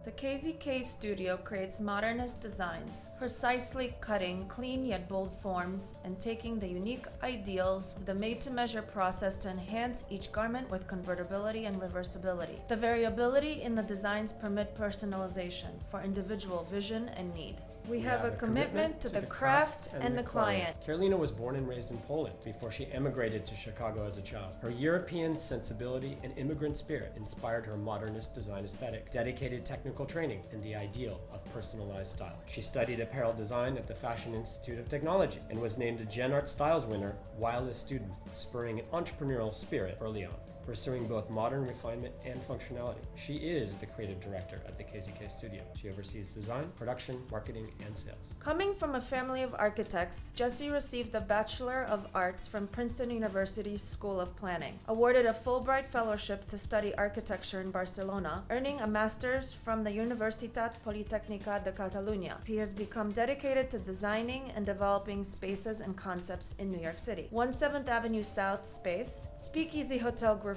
The KZK Studio creates modernist designs, precisely cutting clean yet bold forms and taking the unique ideals of the made-to-measure process to enhance each garment with convertibility and reversibility. The variability in the designs permit personalization for individual vision and need. We have a commitment to the craft and the client. Karolina was born and raised in Poland before she emigrated to Chicago as a child. Her European sensibility and immigrant spirit inspired her modernist design aesthetic, dedicated technical training, and the ideal of personalized style. She studied apparel design at the Fashion Institute of Technology and was named a Gen Art Styles winner while a student, spurring an entrepreneurial spirit early on, pursuing both modern refinement and functionality. She is the creative director at the KZK Studio. She oversees design, production, marketing, and sales. Coming from a family of architects, Jessie received the Bachelor of Arts from Princeton University's School of Planning, awarded a Fulbright Fellowship to study architecture in Barcelona, earning a master's from the Universitat Politècnica de Catalunya. He has become dedicated to designing and developing spaces and concepts in New York City. 17th Avenue South Space, Speakeasy Hotel Griffo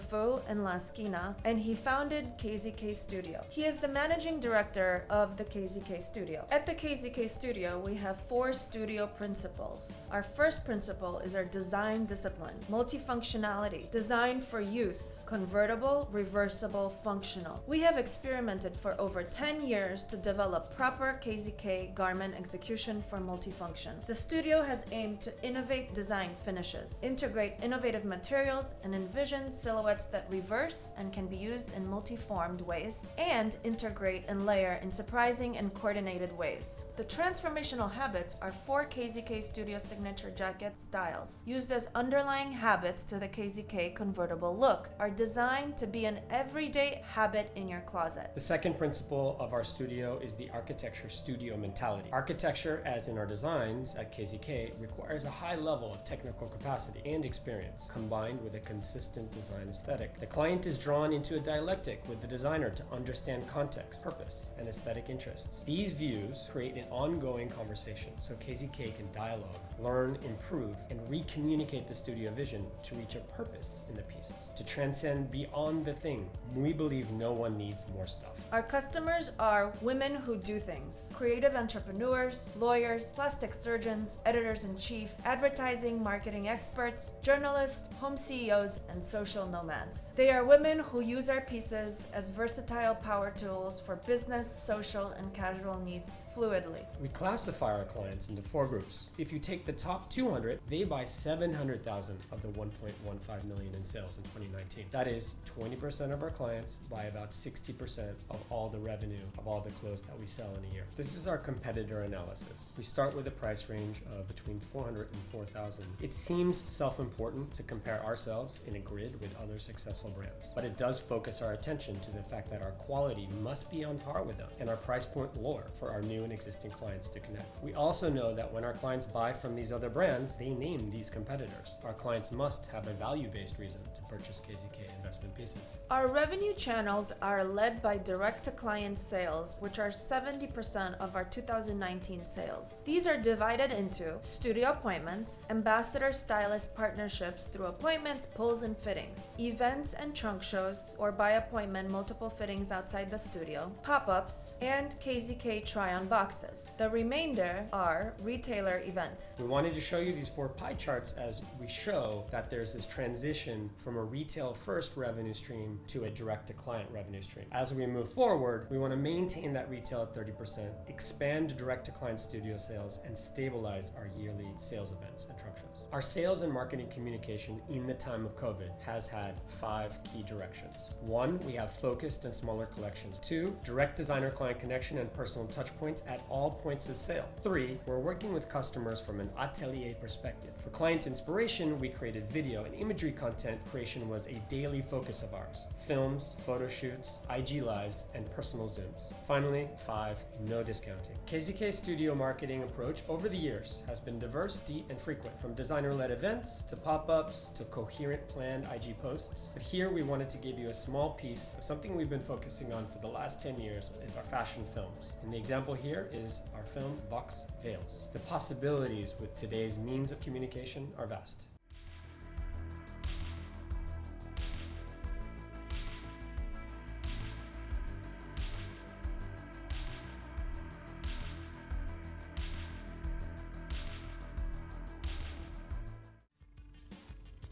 in La Esquina, and he founded KZK Studio. He is the managing director of the KZK Studio. At the KZK Studio, we have 4 studio principles. Our first principle is our design discipline, multifunctionality, design for use, convertible, reversible, functional. We have experimented for over 10 years to develop proper KZK garment execution for multifunction. The studio has aimed to innovate design finishes, integrate innovative materials, and envision silhouettes that reverse and can be used in multi-formed ways, and integrate and layer in surprising and coordinated ways. The transformational habits are 4 KZK Studio signature jacket styles, used as underlying habits to the KZK convertible look, are designed to be an everyday habit in your closet. The second principle of our studio is the architecture studio mentality. Architecture, as in our designs at KZK, requires a high level of technical capacity and experience, combined with a consistent design aesthetic. The client is drawn into a dialectic with the designer to understand context, purpose, and aesthetic interests. These views create an ongoing conversation so KZK can dialogue, learn, improve, and re-communicate the studio vision to reach a purpose in the pieces, to transcend beyond the thing. We believe no one needs more stuff. Our customers are women who do things, creative entrepreneurs, lawyers, plastic surgeons, editors-in-chief, advertising, marketing experts, journalists, home CEOs, and social nomads. They are women who use our pieces as versatile power tools for business, social, and casual needs fluidly. We classify our clients into 4 groups. If you take the top 200, they buy 700,000 of the 1.15 million in sales in 2019. That is, 20% of our clients buy about 60% of all the revenue of all the clothes that we sell in a year. This is our competitor analysis. We start with a price range of between 400 and 4,000. It seems self-important to compare ourselves in a grid with other successful brands, but it does focus our attention to the fact that our quality must be on par with them and our price point lower for our new and existing clients to connect. We also know that when our clients buy from these other brands, they name these competitors. Our clients must have a value-based reason to purchase KZK investment pieces. Our revenue channels are led by direct-to-client sales, which are 70% of our 2019 sales. These are divided into studio appointments, ambassador stylist partnerships through appointments, pulls, and fittings, events and trunk shows, or by appointment multiple fittings outside the studio, pop-ups, and KZK try-on boxes. The remainder are retailer events. We wanted to show you these 4 pie charts as we show that there's this transition from a retail-first revenue stream to a direct-to-client revenue stream. As we move forward, we want to maintain that retail at 30%, expand direct-to-client studio sales, and stabilize our yearly sales events and trunk shows. Our sales and marketing communication in the time of COVID has had 5 key directions. 1, we have focused and smaller collections. 2, direct designer-client connection and personal touch points at all points of sale. 3, we're working with customers from an atelier perspective. For client inspiration, we created video and imagery content creation was a daily focus of ours. Films, photo shoots, IG lives, and personal Zooms. Finally, 5, no discounting. KZK Studio marketing approach over the years has been diverse, deep, and frequent, from designer-led events to pop-ups to coherent planned IG posts. But here we wanted to give you a small piece of something we've been focusing on for the last 10 years is our fashion films. And the example here is our film Vox Veils. The possibilities with today's means of communication are vast.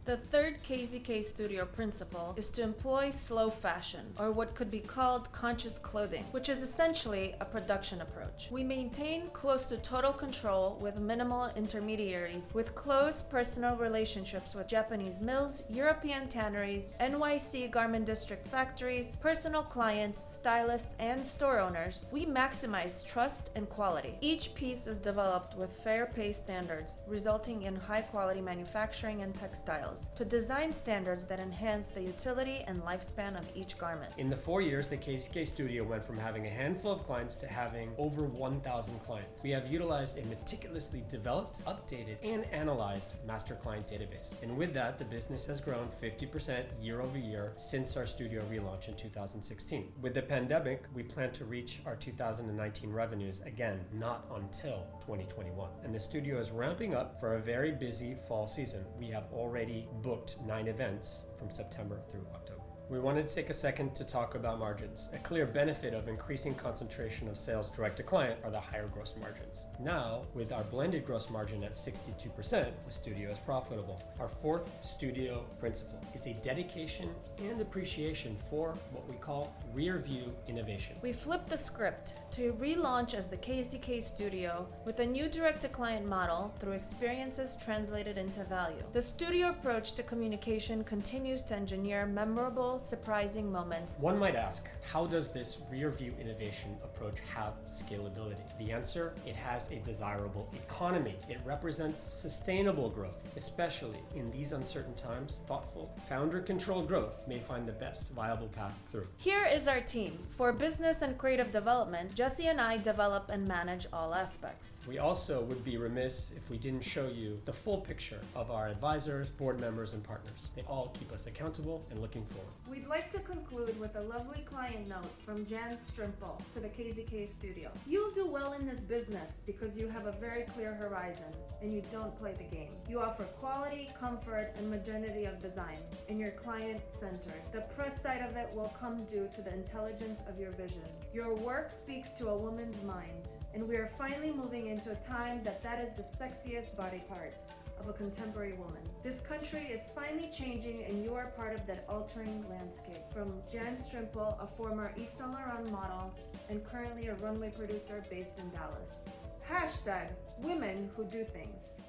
The third KZK Studio principle is to employ slow fashion, or what could be called conscious clothing, which is essentially a production approach. We maintain close to total control with minimal intermediaries, with close personal relationships with Japanese mills, European tanneries, NYC garment district factories, personal clients, stylists, and store owners. We maximize trust and quality. Each piece is developed with fair pay standards, resulting in high quality manufacturing and textiles, to design standards that enhance the utility and lifespan of each garment. In the 4 years, the KZK Studio went from having a handful of clients to having over 1,000 clients. We have utilized a meticulously developed, updated, and analyzed master client database. And with that, the business has grown 50% year over year since our studio relaunch in 2016. With the pandemic, we plan to reach our 2019 revenues again, not until 2021. And the studio is ramping up for a very busy fall season. We have already booked 9 events from September through October. We wanted to take a second to talk about margins. A clear benefit of increasing concentration of sales direct to client are the higher gross margins. Now, with our blended gross margin at 62%, the studio is profitable. Our fourth studio principle is a dedication and appreciation for what we call rear view innovation. We flipped the script to relaunch as the KZK Studio with a new direct to client model through experiences translated into value. The studio approach to communication continues to engineer memorable, surprising moments. One might ask, how does this rear view innovation approach have scalability? The answer, it has a desirable economy. It represents sustainable growth. Especially in these uncertain times, thoughtful, founder-controlled growth may find the best viable path through. Here is our team. For business and creative development, Jesse and I develop and manage all aspects. We also would be remiss if we didn't show you the full picture of our advisors, board members, and partners. They all keep us accountable and looking forward. We'd like to conclude with a lovely client note from Jan Strimple to the KZK Studio. You'll do well in this business because you have a very clear horizon and you don't play the game. You offer quality, comfort, and modernity of design, and you're client-centered. The press side of it will come due to the intelligence of your vision. Your work speaks to a woman's mind, and we are finally moving into a time that is the sexiest body part of a contemporary woman. This country is finally changing, and you are part of that altering landscape. From Jan Strimple, a former Yves Saint Laurent model and currently a runway producer based in Dallas. #Women Who Do Things.